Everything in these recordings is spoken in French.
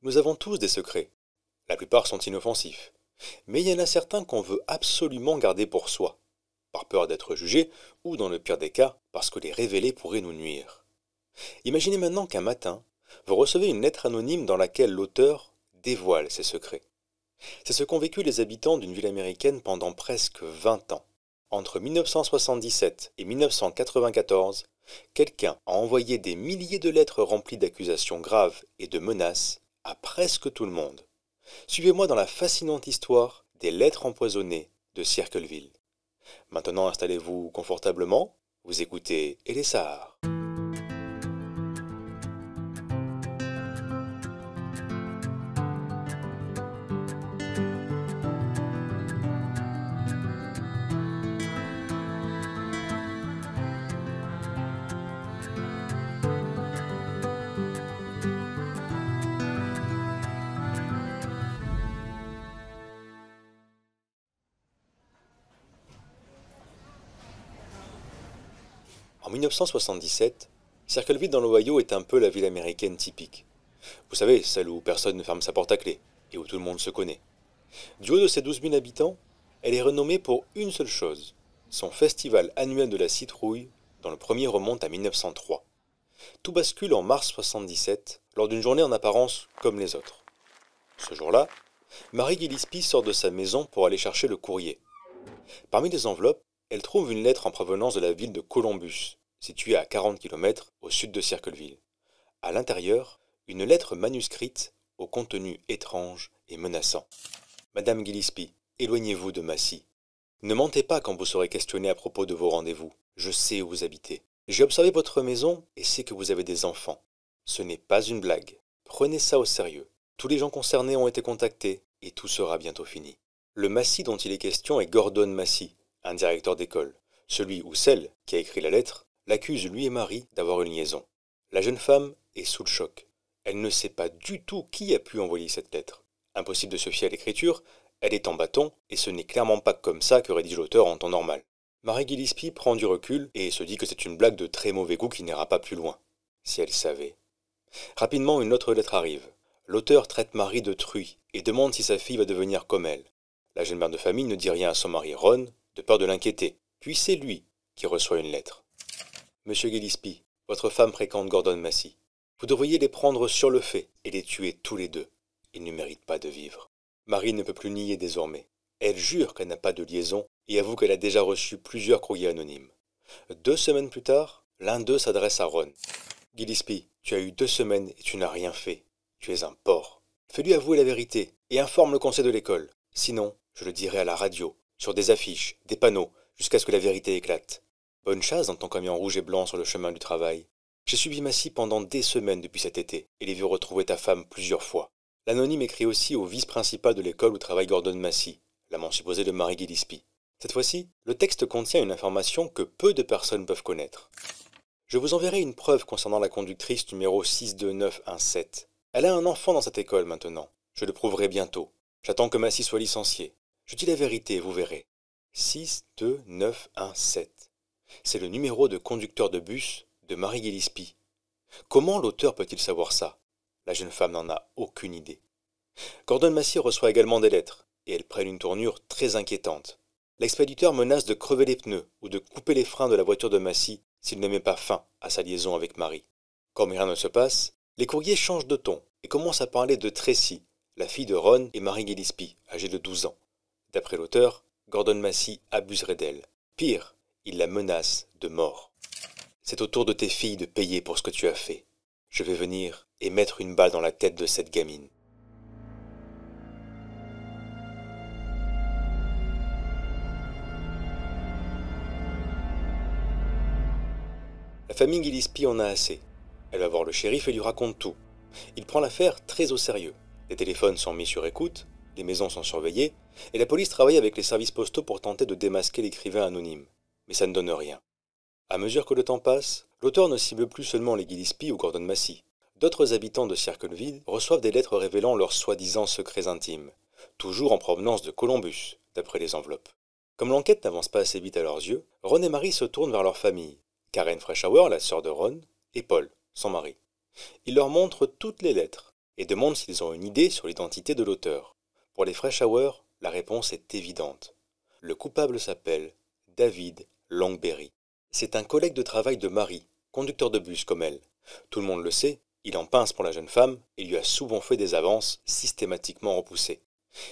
Nous avons tous des secrets. La plupart sont inoffensifs. Mais il y en a certains qu'on veut absolument garder pour soi, par peur d'être jugé, ou dans le pire des cas, parce que les révéler pourrait nous nuire. Imaginez maintenant qu'un matin, vous recevez une lettre anonyme dans laquelle l'auteur dévoile ses secrets. C'est ce qu'ont vécu les habitants d'une ville américaine pendant presque 20 ans. Entre 1977 et 1994, quelqu'un a envoyé des milliers de lettres remplies d'accusations graves et de menaces à presque tout le monde. Suivez-moi dans la fascinante histoire des lettres empoisonnées de Circleville. Maintenant installez-vous confortablement, vous écoutez Elessar. En 1977, Circleville dans l'Ohio est un peu la ville américaine typique. Vous savez, celle où personne ne ferme sa porte à clé et où tout le monde se connaît. Du haut de ses 12 000 habitants, elle est renommée pour une seule chose, son festival annuel de la citrouille, dont le premier remonte à 1903. Tout bascule en mars 77, lors d'une journée en apparence comme les autres. Ce jour-là, Marie Gillespie sort de sa maison pour aller chercher le courrier. Parmi les enveloppes, elle trouve une lettre en provenance de la ville de Columbus, située à 40 km au sud de Circleville. À l'intérieur, une lettre manuscrite au contenu étrange et menaçant. Madame Gillespie, éloignez-vous de Massy. Ne mentez pas quand vous serez questionné à propos de vos rendez-vous. Je sais où vous habitez. J'ai observé votre maison et sais que vous avez des enfants. Ce n'est pas une blague. Prenez ça au sérieux. Tous les gens concernés ont été contactés et tout sera bientôt fini. Le Massy dont il est question est Gordon Massy, un directeur d'école. Celui ou celle qui a écrit la lettre l'accuse lui et Marie d'avoir une liaison. La jeune femme est sous le choc. Elle ne sait pas du tout qui a pu envoyer cette lettre. Impossible de se fier à l'écriture, elle est en bâton et ce n'est clairement pas comme ça que rédige l'auteur en temps normal. Marie Gillespie prend du recul et se dit que c'est une blague de très mauvais goût qui n'ira pas plus loin. Si elle savait. Rapidement, une autre lettre arrive. L'auteur traite Marie de truie et demande si sa fille va devenir comme elle. La jeune mère de famille ne dit rien à son mari Ron, de peur de l'inquiéter. Puis c'est lui qui reçoit une lettre. Monsieur Gillespie, votre femme fréquente Gordon Massy. Vous devriez les prendre sur le fait et les tuer tous les deux. Ils ne méritent pas de vivre. Marie ne peut plus nier désormais. Elle jure qu'elle n'a pas de liaison et avoue qu'elle a déjà reçu plusieurs courriers anonymes. 2 semaines plus tard, l'un d'eux s'adresse à Ron. Gillespie, tu as eu 2 semaines et tu n'as rien fait. Tu es un porc. Fais-lui avouer la vérité et informe le conseil de l'école. Sinon, je le dirai à la radio, sur des affiches, des panneaux, jusqu'à ce que la vérité éclate. Bonne chasse dans ton camion rouge et blanc sur le chemin du travail. J'ai suivi Massy pendant des semaines depuis cet été et l'ai vu retrouver ta femme plusieurs fois. L'anonyme écrit aussi au vice-principal de l'école où travaille Gordon Massy, l'amant supposé de Marie Gillespie. Cette fois-ci, le texte contient une information que peu de personnes peuvent connaître. Je vous enverrai une preuve concernant la conductrice numéro 62917. Elle a un enfant dans cette école maintenant. Je le prouverai bientôt. J'attends que Massy soit licencié. Je dis la vérité, vous verrez. 62917. C'est le numéro de conducteur de bus de Marie Gillespie. Comment l'auteur peut-il savoir ça? La jeune femme n'en a aucune idée. Gordon Massy reçoit également des lettres, et elles prennent une tournure très inquiétante. L'expéditeur menace de crever les pneus ou de couper les freins de la voiture de Massy s'il ne met pas fin à sa liaison avec Marie. Comme rien ne se passe, les courriers changent de ton et commencent à parler de Tracy, la fille de Ron et Marie Gillespie, âgée de 12 ans. D'après l'auteur, Gordon Massy abuserait d'elle. Pire, il la menace de mort. C'est au tour de tes filles de payer pour ce que tu as fait. Je vais venir et mettre une balle dans la tête de cette gamine. La famille Gillespie en a assez. Elle va voir le shérif et lui raconte tout. Il prend l'affaire très au sérieux. Les téléphones sont mis sur écoute, les maisons sont surveillées, et la police travaille avec les services postaux pour tenter de démasquer l'écrivain anonyme. Mais ça ne donne rien. À mesure que le temps passe, l'auteur ne cible plus seulement les Gillespie ou Gordon Massy. D'autres habitants de Circleville reçoivent des lettres révélant leurs soi-disant secrets intimes, toujours en provenance de Columbus, d'après les enveloppes. Comme l'enquête n'avance pas assez vite à leurs yeux, Ron et Marie se tournent vers leur famille, Karen Freischauer, la sœur de Ron, et Paul, son mari. Ils leur montrent toutes les lettres, et demande s'ils ont une idée sur l'identité de l'auteur. Pour les Freischauer, la réponse est évidente. Le coupable s'appelle David Longberry. C'est un collègue de travail de Marie, conducteur de bus comme elle. Tout le monde le sait, il en pince pour la jeune femme et lui a souvent fait des avances systématiquement repoussées.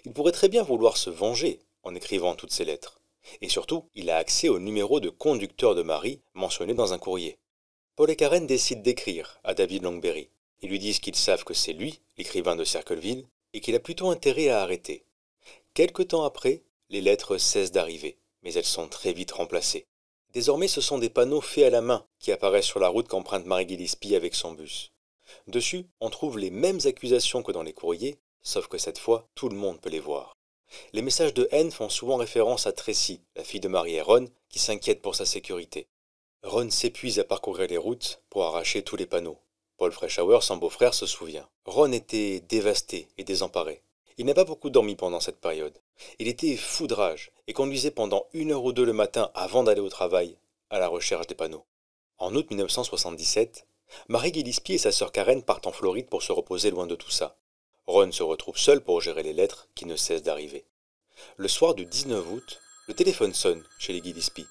Il pourrait très bien vouloir se venger en écrivant toutes ces lettres. Et surtout, il a accès au numéro de conducteur de Marie mentionné dans un courrier. Paul et Karen décident d'écrire à David Longberry. Ils lui disent qu'ils savent que c'est lui, l'écrivain de Circleville, et qu'il a plutôt intérêt à arrêter. Quelque temps après, les lettres cessent d'arriver, mais elles sont très vite remplacées. Désormais, ce sont des panneaux faits à la main qui apparaissent sur la route qu'emprunte Marie Gillespie avec son bus. Dessus, on trouve les mêmes accusations que dans les courriers, sauf que cette fois, tout le monde peut les voir. Les messages de haine font souvent référence à Tracy, la fille de Marie et Ron, qui s'inquiète pour sa sécurité. Ron s'épuise à parcourir les routes pour arracher tous les panneaux. Paul Freischauer, son beau-frère, se souvient. Ron était dévasté et désemparé. Il n'a pas beaucoup dormi pendant cette période. Il était fou de rage et conduisait pendant 1 heure ou 2 le matin avant d'aller au travail, à la recherche des panneaux. En août 1977, Marie Gillespie et sa sœur Karen partent en Floride pour se reposer loin de tout ça. Ron se retrouve seul pour gérer les lettres qui ne cessent d'arriver. Le soir du 19 août, le téléphone sonne chez les Gillespie.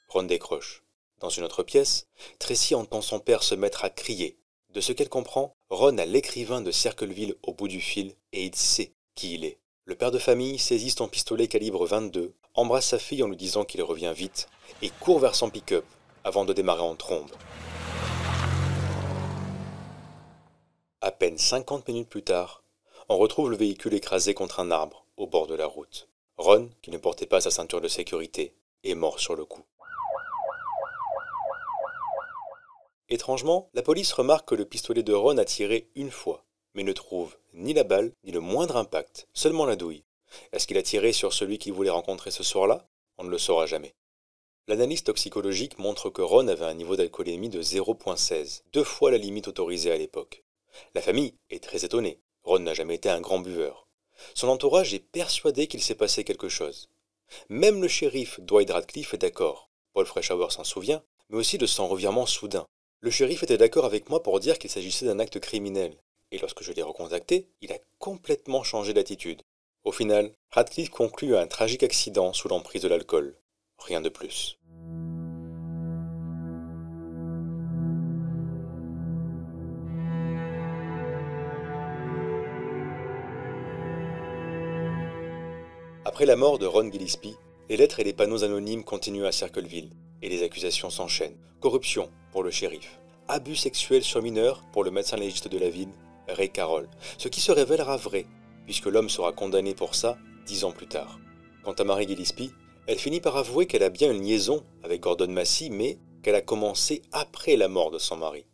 Ron décroche. Dans une autre pièce, Tracy entend son père se mettre à crier. De ce qu'elle comprend, Ron a l'écrivain de Circleville au bout du fil et il sait qui il est. Le père de famille saisit son pistolet calibre 22, embrasse sa fille en lui disant qu'il revient vite et court vers son pick-up avant de démarrer en trombe. À peine 50 minutes plus tard, on retrouve le véhicule écrasé contre un arbre au bord de la route. Ron, qui ne portait pas sa ceinture de sécurité, est mort sur le coup. Étrangement, la police remarque que le pistolet de Ron a tiré une fois, mais ne trouve ni la balle, ni le moindre impact, seulement la douille. Est-ce qu'il a tiré sur celui qu'il voulait rencontrer ce soir-là? On ne le saura jamais. L'analyse toxicologique montre que Ron avait un niveau d'alcoolémie de 0,16, 2 fois la limite autorisée à l'époque. La famille est très étonnée. Ron n'a jamais été un grand buveur. Son entourage est persuadé qu'il s'est passé quelque chose. Même le shérif Dwight Radcliffe est d'accord. Paul Freischauer s'en souvient, mais aussi de son revirement soudain. Le shérif était d'accord avec moi pour dire qu'il s'agissait d'un acte criminel. Et lorsque je l'ai recontacté, il a complètement changé d'attitude. Au final, Radcliffe conclut à un tragique accident sous l'emprise de l'alcool. Rien de plus. Après la mort de Ron Gillespie, les lettres et les panneaux anonymes continuent à Circleville, et les accusations s'enchaînent. Corruption pour le shérif, abus sexuel sur mineurs pour le médecin légiste de la ville, Ray Carroll, ce qui se révélera vrai, puisque l'homme sera condamné pour ça 10 ans plus tard. Quant à Marie Gillespie, elle finit par avouer qu'elle a bien une liaison avec Gordon Massey, mais qu'elle a commencé après la mort de son mari.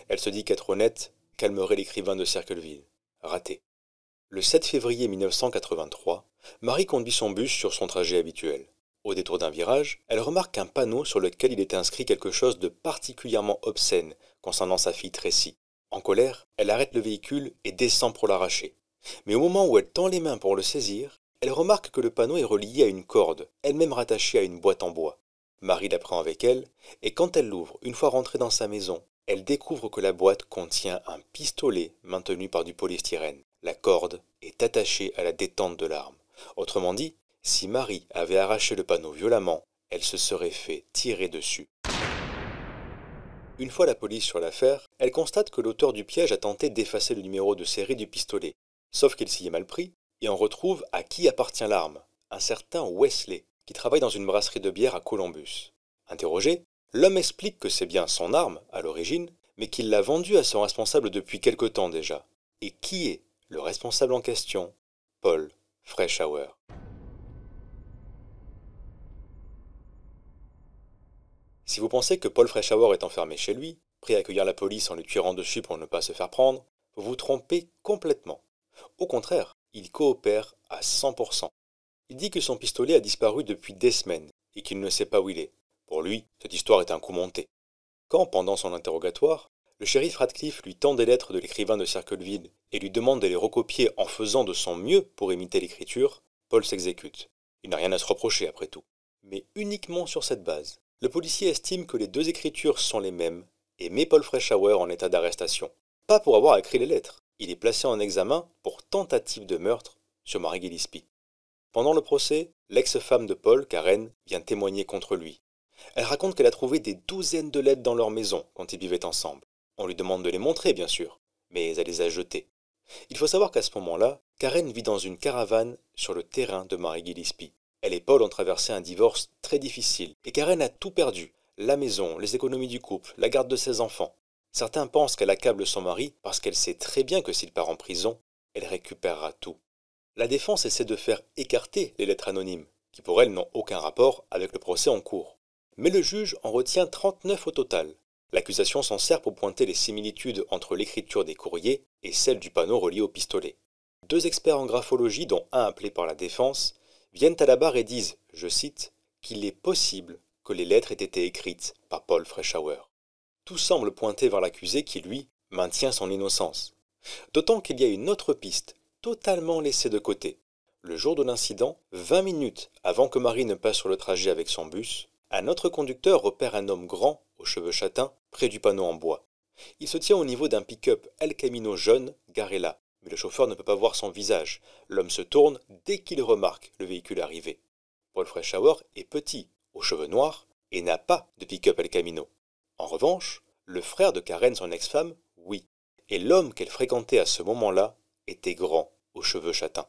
Elle se dit qu'être honnête calmerait l'écrivain de Circleville. Raté. Le 7 février 1983, Marie conduit son bus sur son trajet habituel. Au détour d'un virage, elle remarque un panneau sur lequel il est inscrit quelque chose de particulièrement obscène concernant sa fille Tracy. En colère, elle arrête le véhicule et descend pour l'arracher. Mais au moment où elle tend les mains pour le saisir, elle remarque que le panneau est relié à une corde, elle-même rattachée à une boîte en bois. Marie la prend avec elle, et quand elle l'ouvre, une fois rentrée dans sa maison, elle découvre que la boîte contient un pistolet maintenu par du polystyrène. La corde est attachée à la détente de l'arme. Autrement dit, si Marie avait arraché le panneau violemment, elle se serait fait tirer dessus. Une fois la police sur l'affaire, elle constate que l'auteur du piège a tenté d'effacer le numéro de série du pistolet. Sauf qu'il s'y est mal pris, et on retrouve à qui appartient l'arme, un certain Wesley, qui travaille dans une brasserie de bière à Columbus. Interrogé, l'homme explique que c'est bien son arme, à l'origine, mais qu'il l'a vendue à son responsable depuis quelque temps déjà. Et qui est le responsable en question? Paul Freischauer. Si vous pensez que Paul Freischauer est enfermé chez lui, prêt à accueillir la police en lui tirant dessus pour ne pas se faire prendre, vous vous trompez complètement. Au contraire, il coopère à 100%. Il dit que son pistolet a disparu depuis des semaines et qu'il ne sait pas où il est. Pour lui, cette histoire est un coup monté. Quand, pendant son interrogatoire, le shérif Radcliffe lui tend des lettres de l'écrivain de Circleville et lui demande de les recopier en faisant de son mieux pour imiter l'écriture, Paul s'exécute. Il n'a rien à se reprocher après tout. Mais uniquement sur cette base. Le policier estime que les deux écritures sont les mêmes et met Paul Freischauer en état d'arrestation. Pas pour avoir écrit les lettres, Il est placé en examen pour tentative de meurtre sur Mary Gillespie. Pendant le procès, l'ex-femme de Paul, Karen, vient témoigner contre lui. Elle raconte qu'elle a trouvé des douzaines de lettres dans leur maison quand ils vivaient ensemble. On lui demande de les montrer, bien sûr, mais elle les a jetées. Il faut savoir qu'à ce moment-là, Karen vit dans une caravane sur le terrain de Mary Gillespie. Elle et Paul ont traversé un divorce très difficile, et Karen a tout perdu. La maison, les économies du couple, la garde de ses enfants. Certains pensent qu'elle accable son mari parce qu'elle sait très bien que s'il part en prison, elle récupérera tout. La défense essaie de faire écarter les lettres anonymes, qui pour elle n'ont aucun rapport avec le procès en cours. Mais le juge en retient 39 au total. L'accusation s'en sert pour pointer les similitudes entre l'écriture des courriers et celle du panneau relié au pistolet. Deux experts en graphologie, dont un appelé par la défense, viennent à la barre et disent, je cite, qu'il est possible que les lettres aient été écrites par Paul Freischauer. Tout semble pointer vers l'accusé qui, lui, maintient son innocence. D'autant qu'il y a une autre piste, totalement laissée de côté. Le jour de l'incident, 20 minutes avant que Marie ne passe sur le trajet avec son bus, un autre conducteur repère un homme grand, aux cheveux châtains, près du panneau en bois. Il se tient au niveau d'un pick-up El Camino jaune garé là, mais le chauffeur ne peut pas voir son visage. L'homme se tourne dès qu'il remarque le véhicule arriver. Paul Freischauer est petit, aux cheveux noirs, et n'a pas de pick-up El Camino. En revanche, le frère de Karen, son ex-femme, oui. Et l'homme qu'elle fréquentait à ce moment-là était grand, aux cheveux châtains.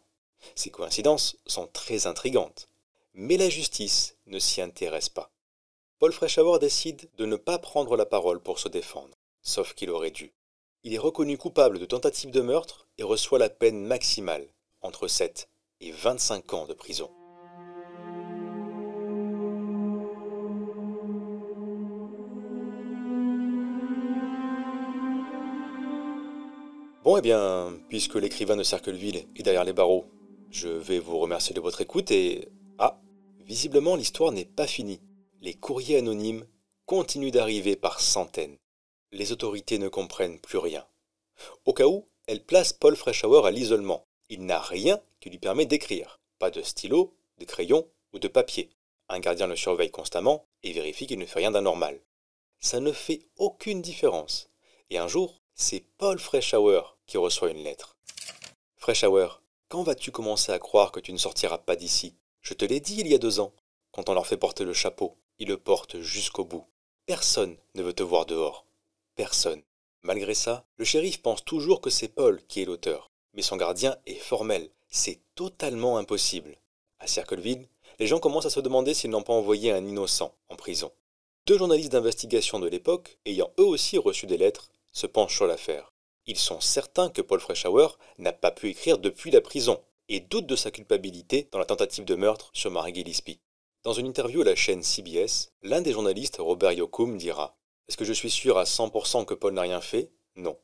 Ces coïncidences sont très intrigantes. Mais la justice ne s'y intéresse pas. Paul Freischauer décide de ne pas prendre la parole pour se défendre, sauf qu'il aurait dû. Il est reconnu coupable de tentative de meurtre et reçoit la peine maximale, entre 7 et 25 ans de prison. Bon, eh bien, puisque l'écrivain de Cerqueville est derrière les barreaux, je vais vous remercier de votre écoute et... Ah, visiblement l'histoire n'est pas finie. Les courriers anonymes continuent d'arriver par centaines. Les autorités ne comprennent plus rien. Au cas où, elles placent Paul Freischauer à l'isolement. Il n'a rien qui lui permet d'écrire. Pas de stylo, de crayon ou de papier. Un gardien le surveille constamment et vérifie qu'il ne fait rien d'anormal. Ça ne fait aucune différence. Et un jour, c'est Paul Freischauer qui reçoit une lettre. Freischauer, quand vas-tu commencer à croire que tu ne sortiras pas d'ici? Je te l'ai dit il y a 2 ans. Quand on leur fait porter le chapeau, ils le portent jusqu'au bout. Personne ne veut te voir dehors. Personne. Malgré ça, le shérif pense toujours que c'est Paul qui est l'auteur. Mais son gardien est formel. C'est totalement impossible. À Cerqueville, les gens commencent à se demander s'ils n'ont pas envoyé un innocent en prison. 2 journalistes d'investigation de l'époque, ayant eux aussi reçu des lettres, se penchent sur l'affaire. Ils sont certains que Paul Freischauer n'a pas pu écrire depuis la prison et doutent de sa culpabilité dans la tentative de meurtre sur Mary Gillespie. Dans une interview à la chaîne CBS, l'un des journalistes, Robert Yoakum, dira « Est-ce que je suis sûr à 100% que Paul n'a rien fait? Non.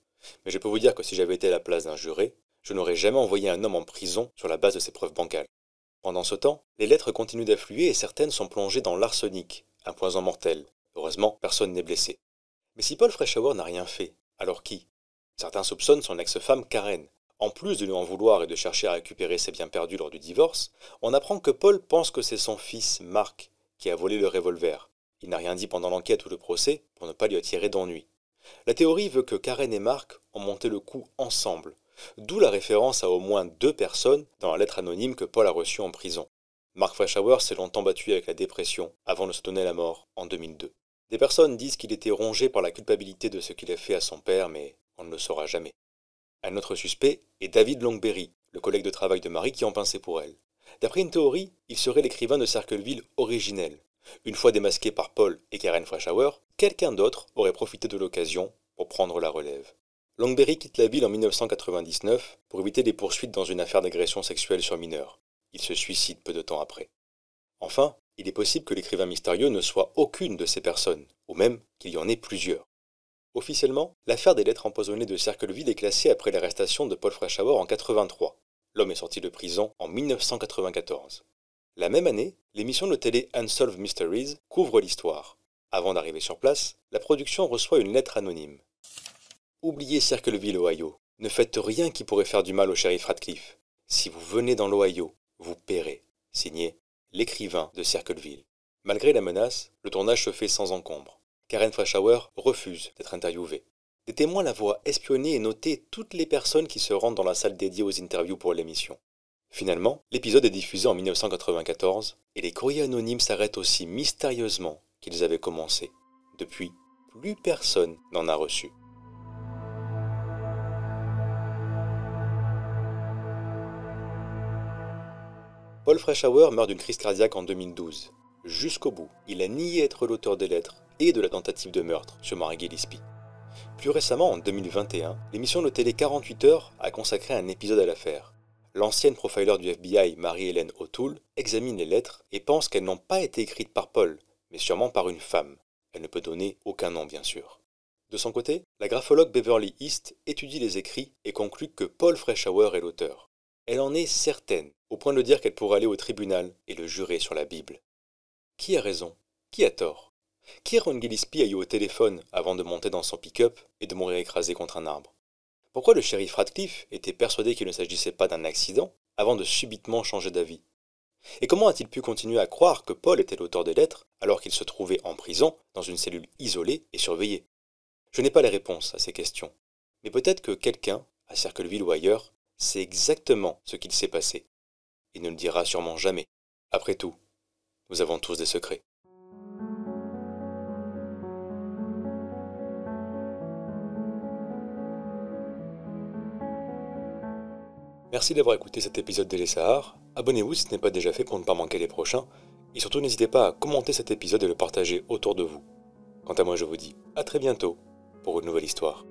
Mais je peux vous dire que si j'avais été à la place d'un juré, je n'aurais jamais envoyé un homme en prison sur la base de ses preuves bancales. » Pendant ce temps, les lettres continuent d'affluer et certaines sont plongées dans l'arsenic, un poison mortel. Heureusement, personne n'est blessé. Mais si Paul Freischauer n'a rien fait, alors qui? Certains soupçonnent son ex-femme Karen. En plus de lui en vouloir et de chercher à récupérer ses biens perdus lors du divorce, on apprend que Paul pense que c'est son fils Marc qui a volé le revolver. Il n'a rien dit pendant l'enquête ou le procès pour ne pas lui attirer d'ennui. La théorie veut que Karen et Marc ont monté le coup ensemble, d'où la référence à au moins 2 personnes dans la lettre anonyme que Paul a reçue en prison. Marc Freischauer s'est longtemps battu avec la dépression avant de se donner la mort en 2002. Des personnes disent qu'il était rongé par la culpabilité de ce qu'il a fait à son père, mais on ne le saura jamais. Un autre suspect est David Longberry, le collègue de travail de Marie qui en pensait pour elle. D'après une théorie, il serait l'écrivain de Cerqueville originel. Une fois démasqué par Paul et Karen Freischauer, quelqu'un d'autre aurait profité de l'occasion pour prendre la relève. Longberry quitte la ville en 1999 pour éviter des poursuites dans une affaire d'agression sexuelle sur mineurs. Il se suicide peu de temps après. Enfin, il est possible que l'écrivain mystérieux ne soit aucune de ces personnes, ou même qu'il y en ait plusieurs. Officiellement, l'affaire des lettres empoisonnées de Cerqueville est classée après l'arrestation de Paul Freischauer en 1983. L'homme est sorti de prison en 1994. La même année, l'émission de télé Unsolved Mysteries couvre l'histoire. Avant d'arriver sur place, la production reçoit une lettre anonyme. Oubliez Cerqueville, Ohio. Ne faites rien qui pourrait faire du mal au shérif Radcliffe. Si vous venez dans l'Ohio, vous paierez. Signé l'écrivain de Cerqueville. Malgré la menace, le tournage se fait sans encombre. Karen Freischauer refuse d'être interviewée. des témoins la voient espionner et noter toutes les personnes qui se rendent dans la salle dédiée aux interviews pour l'émission. Finalement, l'épisode est diffusé en 1994 et les courriers anonymes s'arrêtent aussi mystérieusement qu'ils avaient commencé. Depuis, plus personne n'en a reçu. Paul Freischauer meurt d'une crise cardiaque en 2012. Jusqu'au bout, il a nié être l'auteur des lettres et de la tentative de meurtre sur Mary Gillespie. Plus récemment, en 2021, l'émission de télé 48 heures a consacré un épisode à l'affaire. L'ancienne profiler du FBI, Mary-Hélène O'Toole, examine les lettres et pense qu'elles n'ont pas été écrites par Paul, mais sûrement par une femme. Elle ne peut donner aucun nom, bien sûr. De son côté, la graphologue Beverly East étudie les écrits et conclut que Paul Freischauer est l'auteur. Elle en est certaine, au point de dire qu'elle pourrait aller au tribunal et le jurer sur la Bible. Qui a raison? Qui a tort? Qui Ron Gillespie a eu au téléphone avant de monter dans son pick-up et de mourir écrasé contre un arbre? Pourquoi le shérif Radcliffe était persuadé qu'il ne s'agissait pas d'un accident avant de subitement changer d'avis? Et comment a-t-il pu continuer à croire que Paul était l'auteur des lettres alors qu'il se trouvait en prison, dans une cellule isolée et surveillée? Je n'ai pas les réponses à ces questions, mais peut-être que quelqu'un, à Circleville ou ailleurs, sait exactement ce qu'il s'est passé. Il ne le dira sûrement jamais. Après tout, nous avons tous des secrets. Merci d'avoir écouté cet épisode d'Ele Sahar. Abonnez-vous si ce n'est pas déjà fait pour ne pas manquer les prochains. Et surtout n'hésitez pas à commenter cet épisode et le partager autour de vous. Quant à moi je vous dis à très bientôt pour une nouvelle histoire.